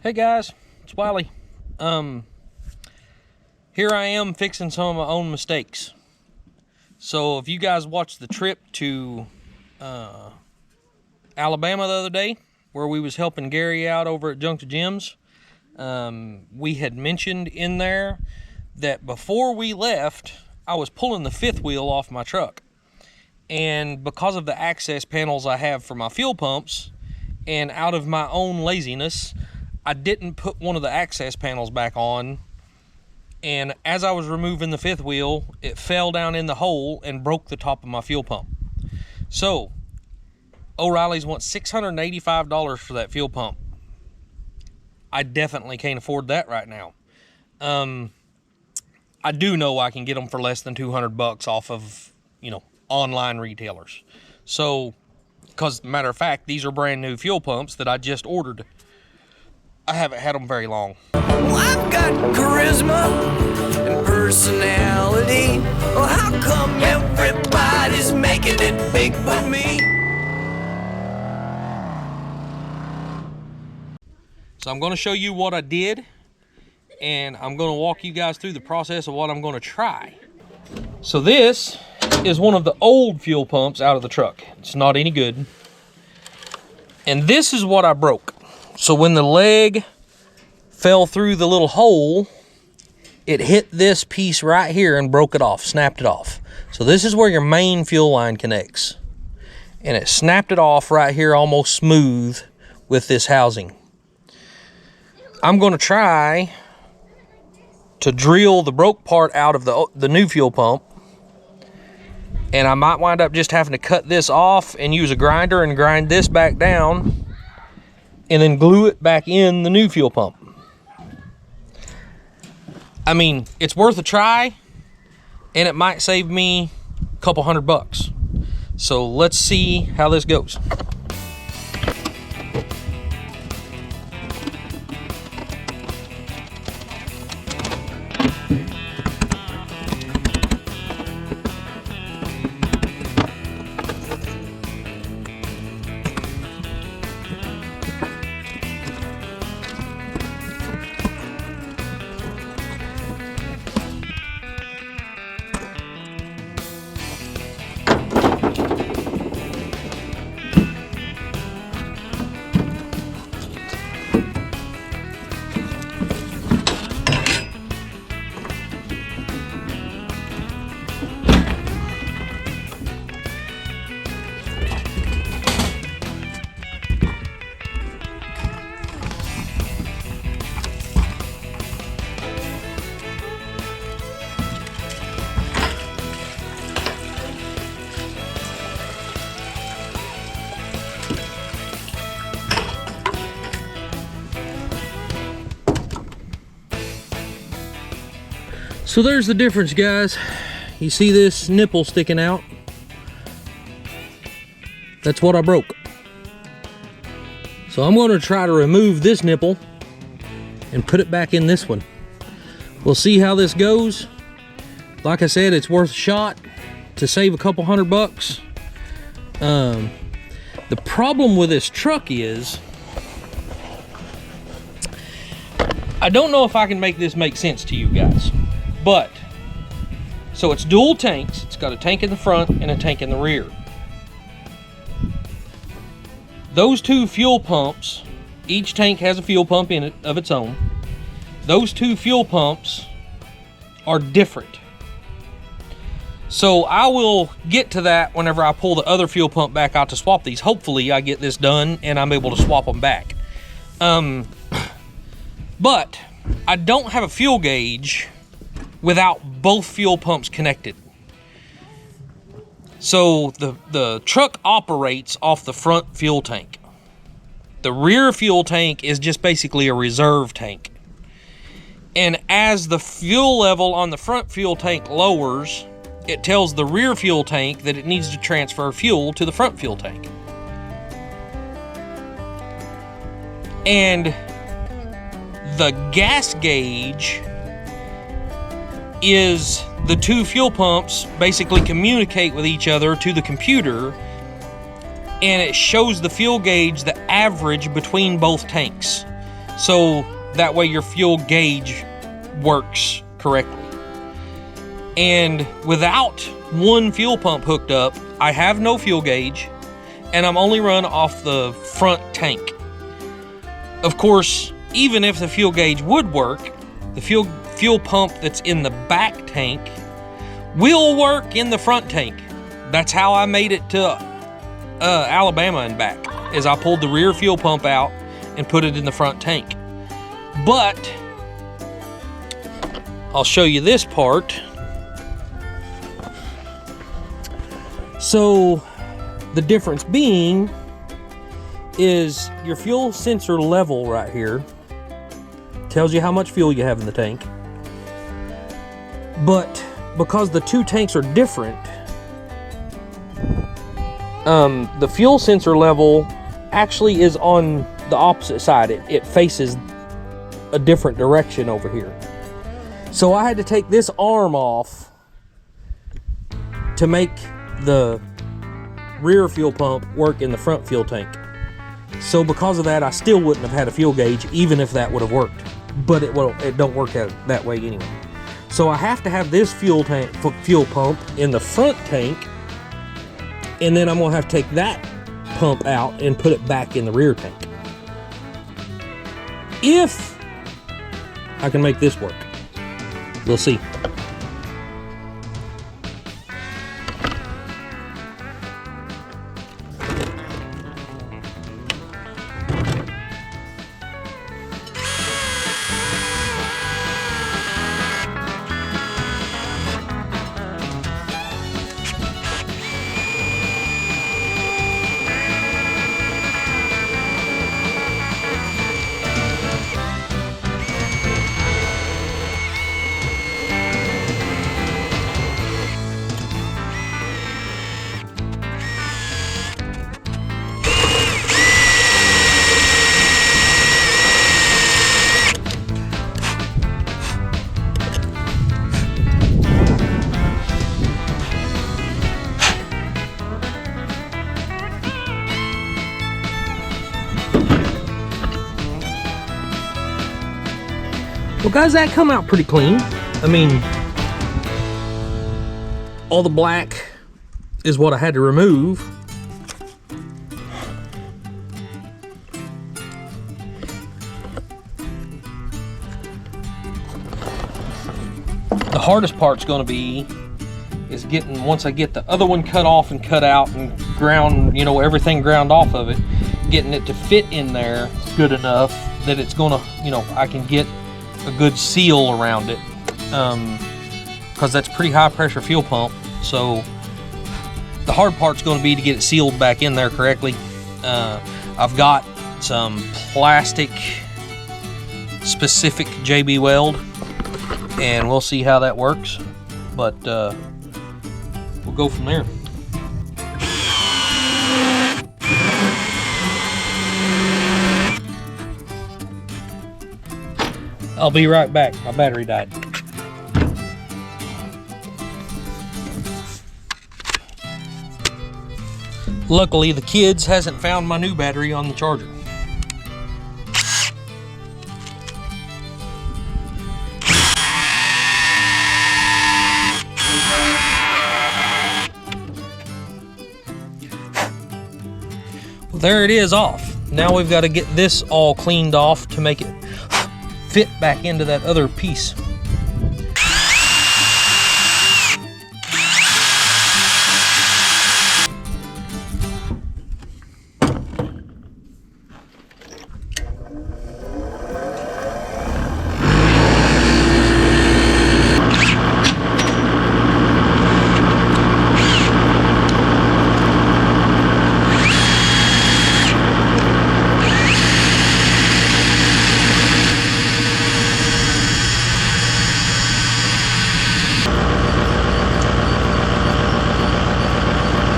Hey guys, it's Wiley. Here I am fixing some of my own mistakes. So if you guys watched the trip to Alabama the other day, where we was helping Gary out over at Junk to Gems, we had mentioned in there that before we left, I was pulling the fifth wheel off my truck. And because of the access panels I have for my fuel pumps, and out of my own laziness, I didn't put one of the access panels back on, and as I was removing the fifth wheel, it fell down in the hole and broke the top of my fuel pump. So O'Reilly's wants $685 for that fuel pump. I definitely can't afford that right now. I do know I can get them for less than $200 off of, online retailers. So, because matter of fact, these are brand new fuel pumps that I just ordered. I haven't had them very long. Well, I've got charisma and personality. Well, how come everybody's making it big but me? So I'm going to show you what I did, and I'm going to walk you guys through the process of what I'm going to try. So this is one of the old fuel pumps out of the truck. It's not any good. And this is what I broke. So when the leg fell through the little hole, it hit this piece right here and broke it off, snapped it off. So this is where your main fuel line connects. And it snapped it off right here almost smooth with this housing. I'm going to try to drill the broke part out of the new fuel pump. And I might wind up just having to cut this off and use a grinder and grind this back down, and then glue it back in the new fuel pump. I mean, it's worth a try, and it might save me a couple $100. So let's see how this goes. So there's the difference, guys. You see this nipple sticking out? That's what I broke. So I'm going to try to remove this nipple and put it back in this one. We'll see how this goes. Like I said, it's worth a shot to save a couple $100. The problem with this truck is, I don't know if I can make this make sense to you guys. But, so it's dual tanks. It's got a tank in the front and a tank in the rear. Those two fuel pumps, each tank has a fuel pump in it of its own. Those two fuel pumps are different. So I will get to that whenever I pull the other fuel pump back out to swap these. Hopefully I get this done and I'm able to swap them back. But I don't have a fuel gauge without both fuel pumps connected. So the truck operates off the front fuel tank. The rear fuel tank is just basically a reserve tank. And as the fuel level on the front fuel tank lowers, it tells the rear fuel tank that it needs to transfer fuel to the front fuel tank. And the gas gauge is the two fuel pumps basically communicate with each other to the computer, and it shows the fuel gauge, the average between both tanks. so that way your fuel gauge works correctly. And without one fuel pump hooked up, I have no fuel gauge, and I'm only run off the front tank. Of course, even if the fuel gauge would work, the fuel pump that's in the back tank will work in the front tank. That's how I made it to Alabama and back, is I pulled the rear fuel pump out and put it in the front tank. But I'll show you this part. So the difference being is your fuel sensor level right here tells you how much fuel you have in the tank. But because the two tanks are different, the fuel sensor level actually is on the opposite side. It faces a different direction over here. So I had to take this arm off to make the rear fuel pump work in the front fuel tank. So because of that, I still wouldn't have had a fuel gauge even if that would have worked. But it don't work out that way anyway. So I have to have this fuel pump in the front tank, and then I'm gonna have to take that pump out and put it back in the rear tank. If I can make this work, we'll see. Well, guys, that come out pretty clean. I mean, all the black is what I had to remove. The hardest part's going to be is getting, once I get the other one cut off and cut out and ground, you know, everything ground off of it, getting it to fit in there good enough that it's going to, you know, I can get a good seal around it, because that's pretty high pressure fuel pump. So the hard part's going to be to get it sealed back in there correctly. I've got some plastic specific JB Weld, and we'll see how that works, but we'll go from there. I'll be right back. My battery died. Luckily, the kids hasn't found my new battery on the charger. Well, there it is off. Now we've got to get this all cleaned off to make it fit back into that other piece.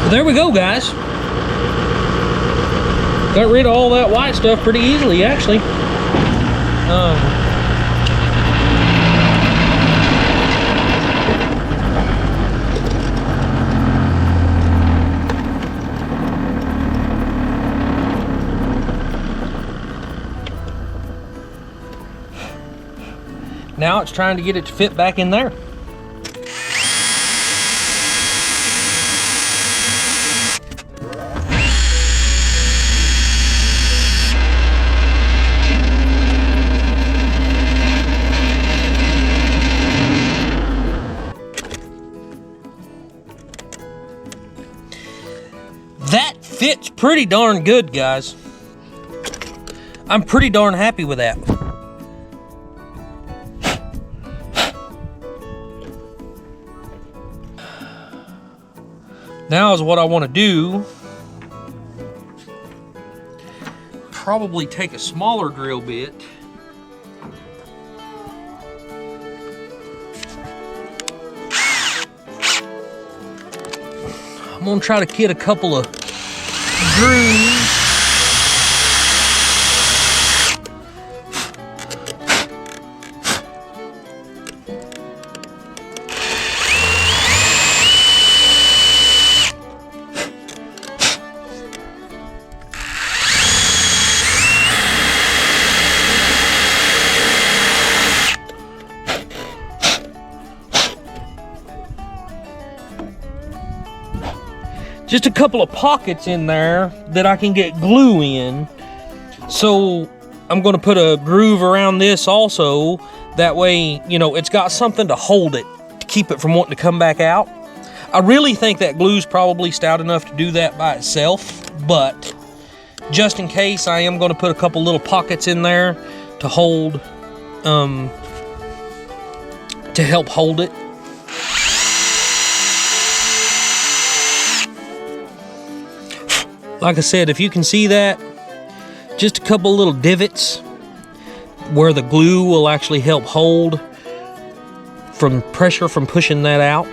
Well, there we go, guys. Got rid of all that white stuff pretty easily, actually. Now it's trying to get it to fit back in there. That fits pretty darn good, guys. I'm pretty darn happy with that. Now is what I want to do. Probably take a smaller drill bit. I'm gonna try to get a couple of grooves. Just a couple of pockets in there that I can get glue in. So I'm going to put a groove around this also. That way, you know, it's got something to hold it, to keep it from wanting to come back out. I really think that glue's probably stout enough to do that by itself, but just in case, I am going to put a couple little pockets in there to hold, to help hold it. Like I said, if you can see that, just a couple little divots where the glue will actually help hold from pressure from pushing that out.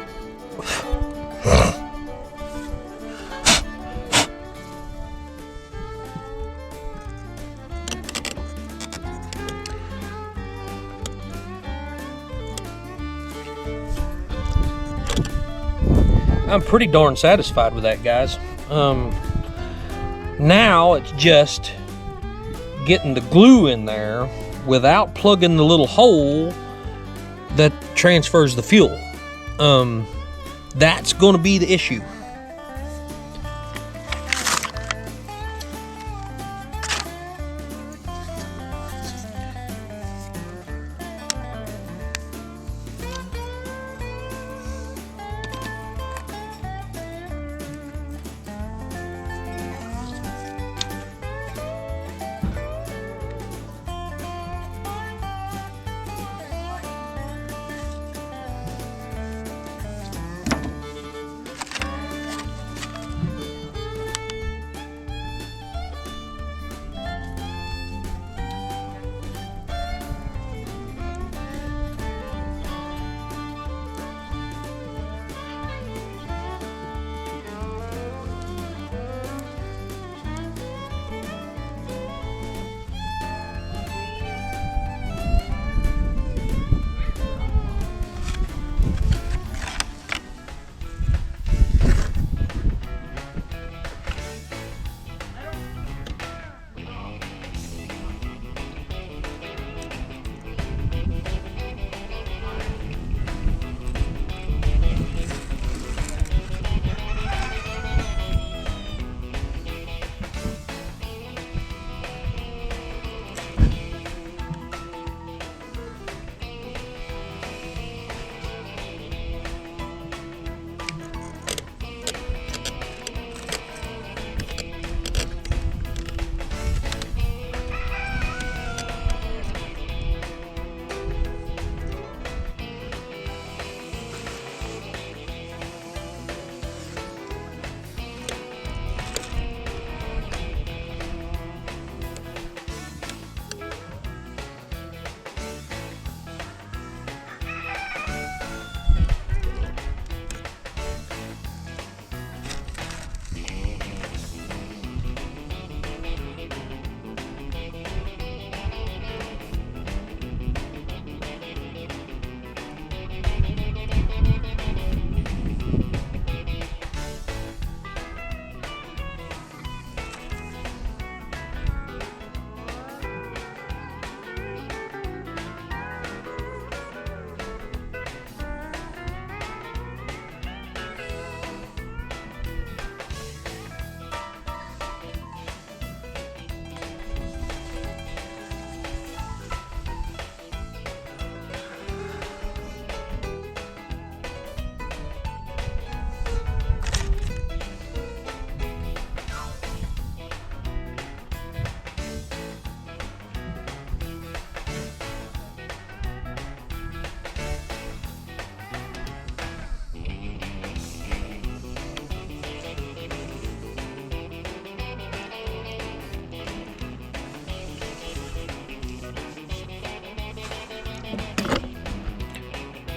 I'm pretty darn satisfied with that, guys. Now it's just getting the glue in there without plugging the little hole that transfers the fuel. That's going to be the issue.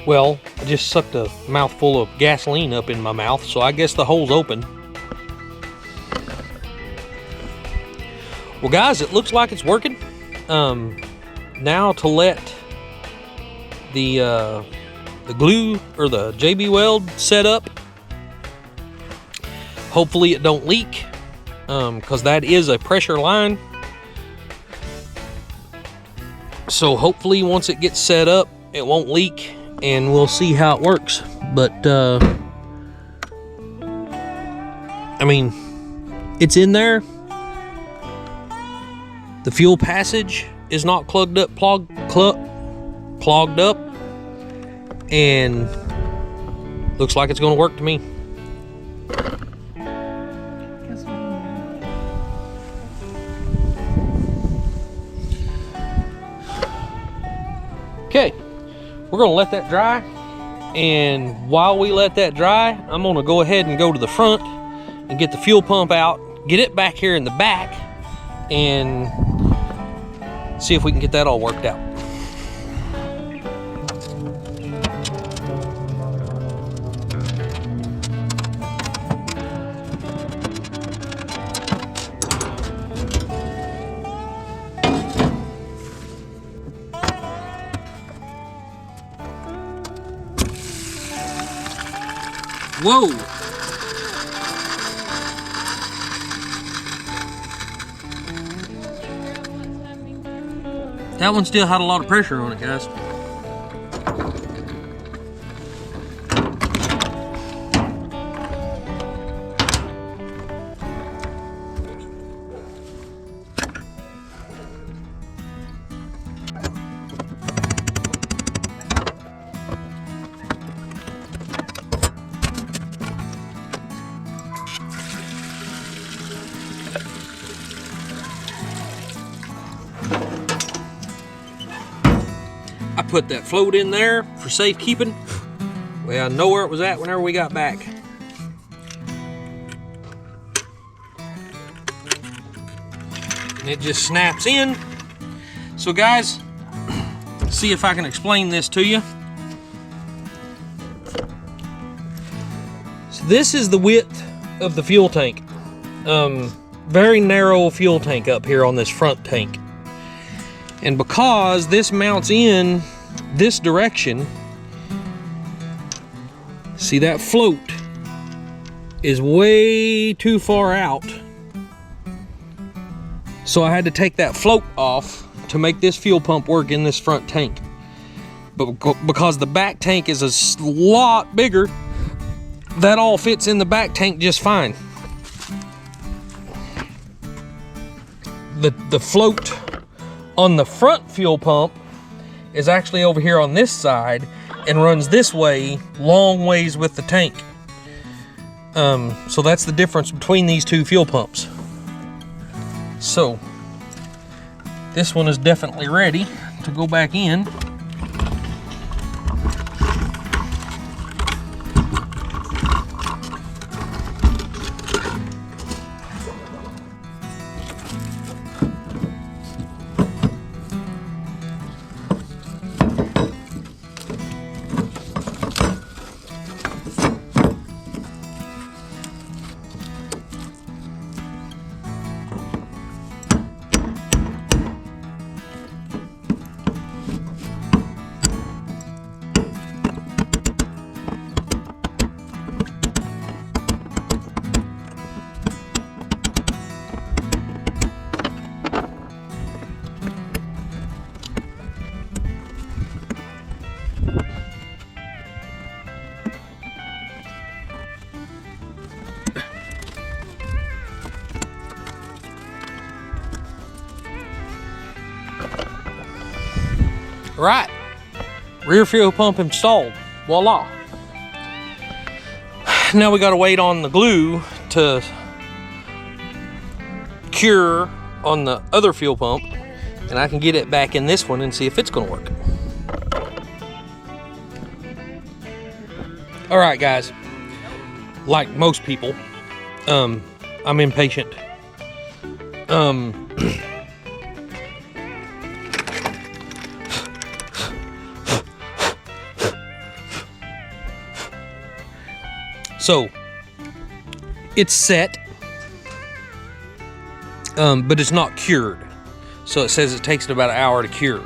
Well, I just sucked a mouthful of gasoline up in my mouth, so I guess the hole's open. Well, guys, it looks like it's working. Now to let the glue or the JB Weld set up. Hopefully it don't leak, because that is a pressure line. So hopefully once it gets set up, it won't leak, and we'll see how it works. But I mean, it's in there. The fuel passage is not clogged up, clogged up, and looks like it's going to work to me. Okay, we're going to let that dry, and while we let that dry, I'm going to go ahead and go to the front and get the fuel pump out, get it back here in the back, and see if we can get that all worked out. Whoa! That one still had a lot of pressure on it, guys. I put that float in there for safekeeping. Well, I know where it was at whenever we got back. And it just snaps in. So guys, see if I can explain this to you. So this is the width of the fuel tank. Very narrow fuel tank up here on this front tank. And because this mounts in this direction, see that float is way too far out. So I had to take that float off to make this fuel pump work in this front tank. But because the back tank is a lot bigger, that all fits in the back tank just fine. The float on the front fuel pump is actually over here on this side and runs this way, long ways with the tank. So that's the difference between these two fuel pumps. So this one is definitely ready to go back in. Right, rear fuel pump installed, voila. Now we gotta wait on the glue to cure on the other fuel pump, and I can get it back in this one and see if it's gonna work. All right, guys, like most people, I'm impatient. So it's set, but it's not cured. So it says it takes it about an hour to cure.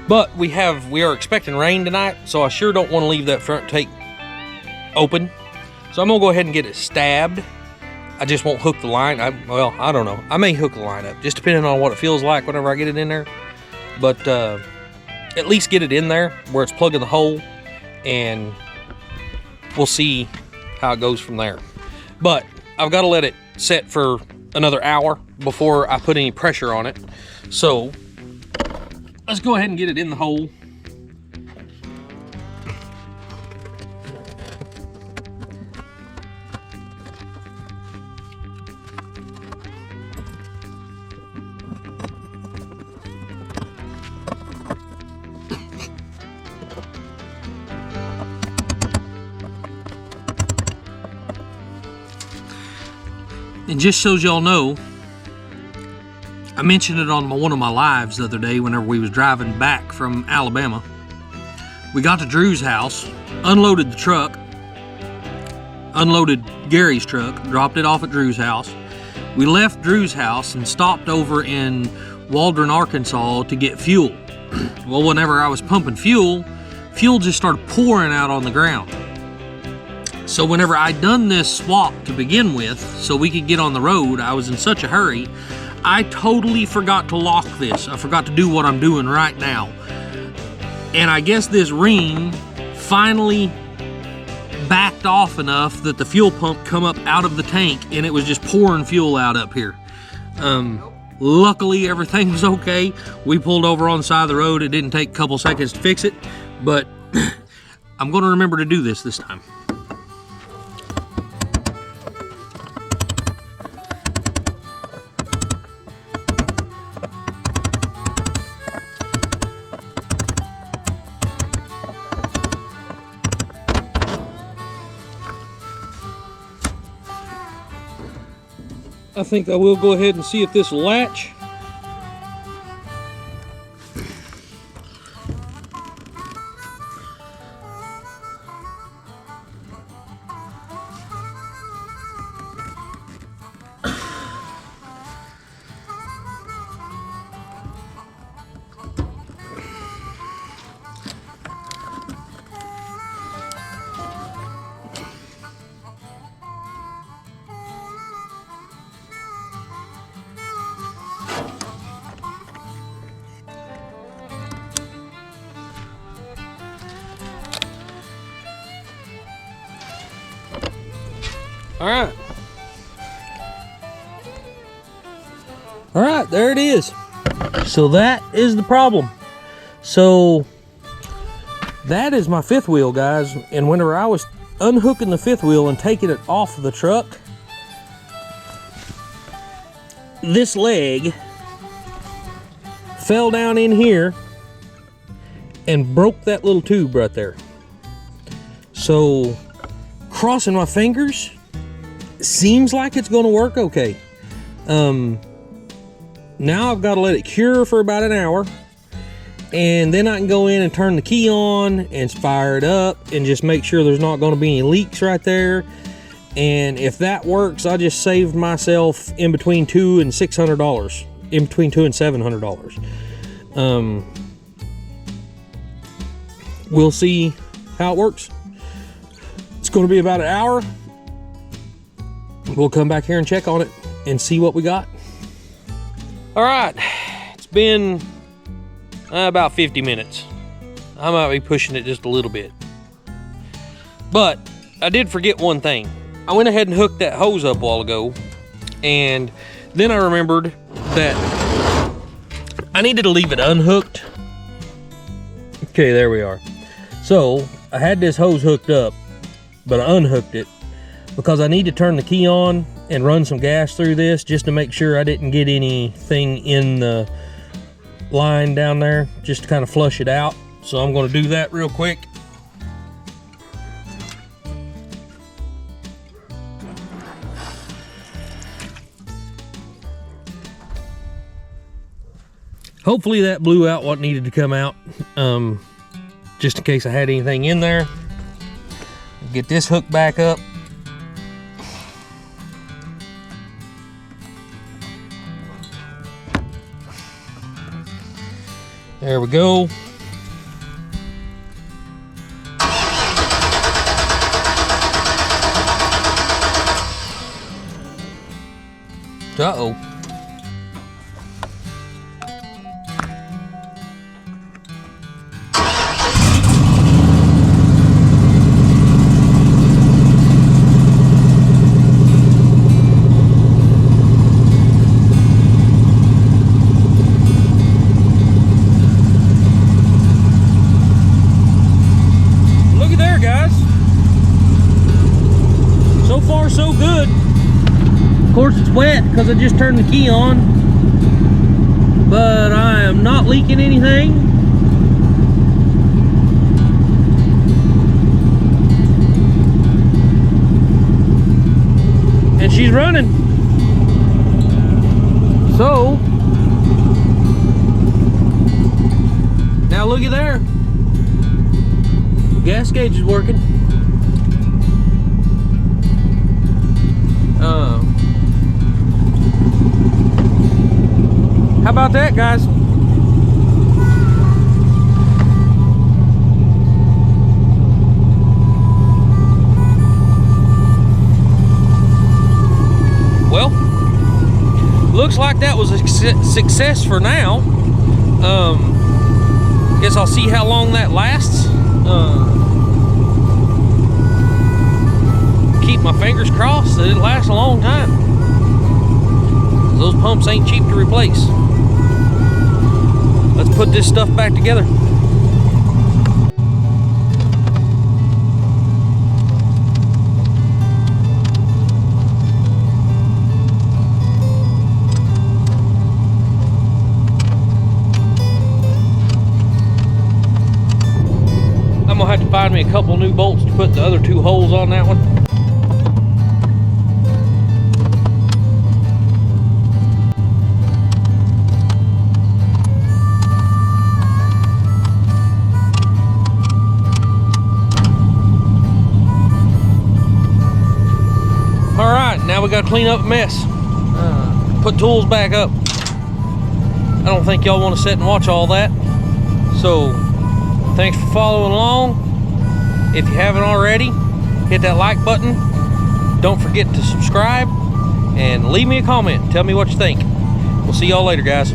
But we are expecting rain tonight, so I sure don't want to leave that front tank open. So I'm gonna go ahead and get it stabbed. I just won't hook the line. Well, I don't know. I may hook the line up, just depending on what it feels like whenever I get it in there. But at least get it in there where it's plugging the hole, and we'll see how it goes from there. But I've got to let it set for another hour before I put any pressure on it. So let's go ahead and get it in the hole. And just so y'all know, I mentioned it on one of my lives the other day whenever we was driving back from Alabama. We got to Drew's house, unloaded the truck, unloaded Gary's truck, dropped it off at Drew's house. We left Drew's house and stopped over in Waldron, Arkansas to get fuel. Well, whenever I was pumping fuel just started pouring out on the ground. So whenever I done this swap to begin with, so we could get on the road, I was in such a hurry, I totally forgot to lock this. I forgot to do what I'm doing right now. And I guess this ring finally backed off enough that the fuel pump come up out of the tank and it was just pouring fuel out up here. Luckily, everything was okay. We pulled over on the side of the road. It didn't take a couple seconds to fix it, but I'm gonna remember to do this time. I think I will go ahead and see if this will latch. All right, there it is. So that is the problem. So that is my fifth wheel, guys. And whenever I was unhooking the fifth wheel and taking it off the truck, this leg fell down in here and broke that little tube right there. So crossing my fingers, seems like it's gonna work okay. Now I've got to let it cure for about an hour, and then I can go in and turn the key on and fire it up and just make sure there's not going to be any leaks right there. And if that works, I just saved myself in between $200 and $600, in between $200 and $700. We'll see how it works. It's going to be about an hour. We'll come back here and check on it and see what we got. All right, it's been about 50 minutes. I might be pushing it just a little bit. But I did forget one thing. I went ahead and hooked that hose up a while ago, and then I remembered that I needed to leave it unhooked. Okay, there we are. So I had this hose hooked up, but I unhooked it because I need to turn the key on and run some gas through this just to make sure I didn't get anything in the line down there, just to kind of flush it out. So I'm going to do that real quick. Hopefully that blew out what needed to come out, just in case I had anything in there. Get this hook back up. There we go. Uh-oh. Look at there, guys. So far, so good. Of course, it's wet because I just turned the key on, but I am not leaking anything. And she's running. So, now look at there. Gas gauge is working. How about that, guys? Well, looks like that was a success for now. Guess I'll see how long that lasts. Keep my fingers crossed that it lasts a long time. Those pumps ain't cheap to replace. Let's put this stuff back together. I'm gonna have to find me a couple new bolts to put the other two holes on that one. Now we got to clean up a mess. Put tools back up. I don't think y'all want to sit and watch all that. So, thanks for following along. If you haven't already, hit that like button. Don't forget to subscribe and leave me a comment. Tell me what you think. We'll see y'all later, guys.